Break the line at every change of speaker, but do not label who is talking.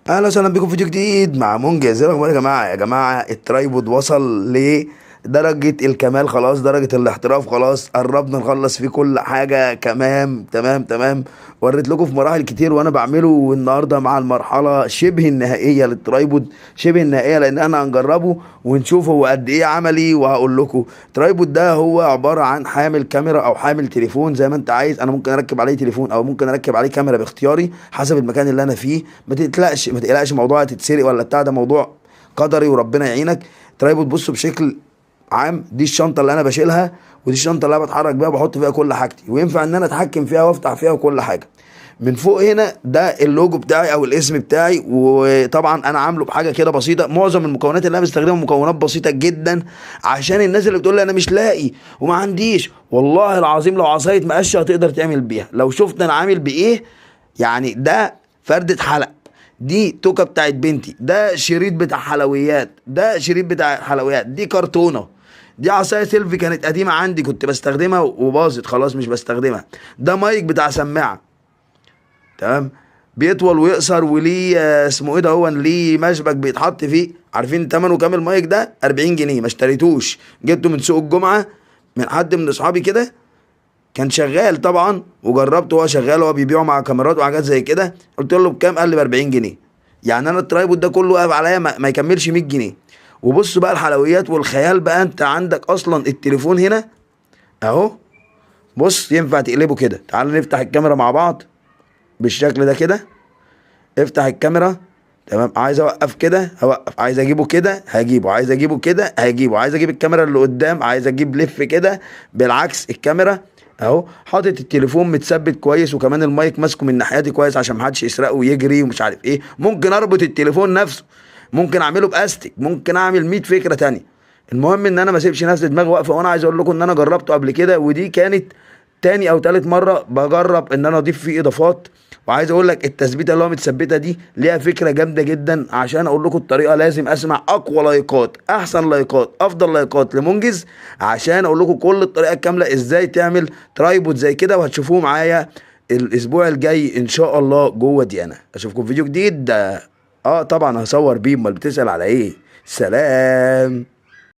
اهلا وسهلا بكم في فيديو جديد مع منجز. ايه الاخبار يا جماعه؟ الترايبود وصل لدرجه الكمال، خلاص درجه الاحتراف، خلاص قربنا نخلص فيه كل حاجه. تمام تمام تمام. وريت لكم في مراحل كتير وانا بعمله، والنهارده مع المرحله شبه النهائيه للترايبود، شبه النهائيه، لان انا هنجربه ونشوف هو قد ايه عملي. وهقول لكم الترايبود ده هو عباره عن حامل كاميرا او حامل تليفون زي ما انت عايز. انا ممكن اركب عليه تليفون او ممكن اركب عليه كاميرا باختياري حسب المكان اللي انا فيه. ما تقلقش موضوع هتتسرق ولا بتاع، ده موضوع قدري وربنا يعينك. ترايبود بصوا بشكل عام، دي الشنطه اللي انا بشيلها، ودي الشنطه اللي انا بتحرك بيها وبحط فيها كل حاجتي، وينفع ان انا اتحكم فيها وافتح فيها وكل حاجه. من فوق هنا ده اللوجو بتاعي او الاسم بتاعي، وطبعا انا عامله بحاجه كده بسيطه. معظم المكونات اللي انا بستخدمها مكونات بسيطه جدا، عشان الناس اللي بتقول لي انا مش لاقي وما عنديش، والله العظيم لو عصايه مقشه هتقدر تعمل بيها. لو شفت انا عامل بايه، يعني ده فردة حلق، دي توكه بتاعت بنتي، ده شريط بتاع حلويات، ده شريط بتاع حلويات، دي كرتونه، دي عصايه سيلفي كانت قديمه عندي كنت بستخدمها وباظت خلاص مش بستخدمها، ده مايك بتاع سماعه. تمام. بيطول ويقصر وليه اسمه ايه ده، هو ليه مشبك بيتحط فيه. عارفين ثمنه كام المايك ده؟ 40 جنيه. ما اشتريتوش، جبته من سوق الجمعه من حد من اصحابي كده، كان شغال طبعا وجربته وهو شغال، وهو بيبيعه مع كاميرات وحاجات زي كده. قلت له بكام؟ قال لي ب 40 جنيه. يعني انا الترايبود ده كله واقف عليا ما يكملش 100 جنيه. وبص بقى الحلويات والخيال بقى، انت عندك اصلا التليفون هنا اهو. بص ينفع تقلبه كده. تعال نفتح الكاميرا مع بعض بالشكل ده كده. افتح الكاميرا. تمام. عايز اوقف كده هوقف، عايز اجيبه كده هجيبه، عايز اجيبه كده هجيبه، عايز اجيب الكاميرا اللي قدام، عايز اجيب لف كده بالعكس الكاميرا اهو. حاطط التليفون متثبت كويس، وكمان المايك ماسكه من ناحيتي كويس عشان محدش يسرقه ويجري ومش عارف ايه. ممكن اربط التليفون نفسه، ممكن اعمله باستيك، ممكن اعمل 100 فكره تانية. المهم ان انا ما اسيبش نفسي دماغي واقفه. وانا عايز اقول لكم ان انا جربته قبل كده، ودي كانت تاني او تالت مره بجرب ان انا اضيف فيه اضافات. وعايز اقول لك التثبيته اللي هو متثبته دي ليها فكره جامده جدا. عشان اقول لكم الطريقه لازم اسمع اقوى لايكات، احسن لايكات، افضل لايكات لمنجز، عشان اقول لكم كل الطريقه الكامله ازاي تعمل ترايبود زي كده. وهتشوفوه معايا الاسبوع الجاي ان شاء الله جوه ديانا. اشوفكم في فيديو جديد. طبعا هصور بيه، امال بتسال على ايه؟ سلام.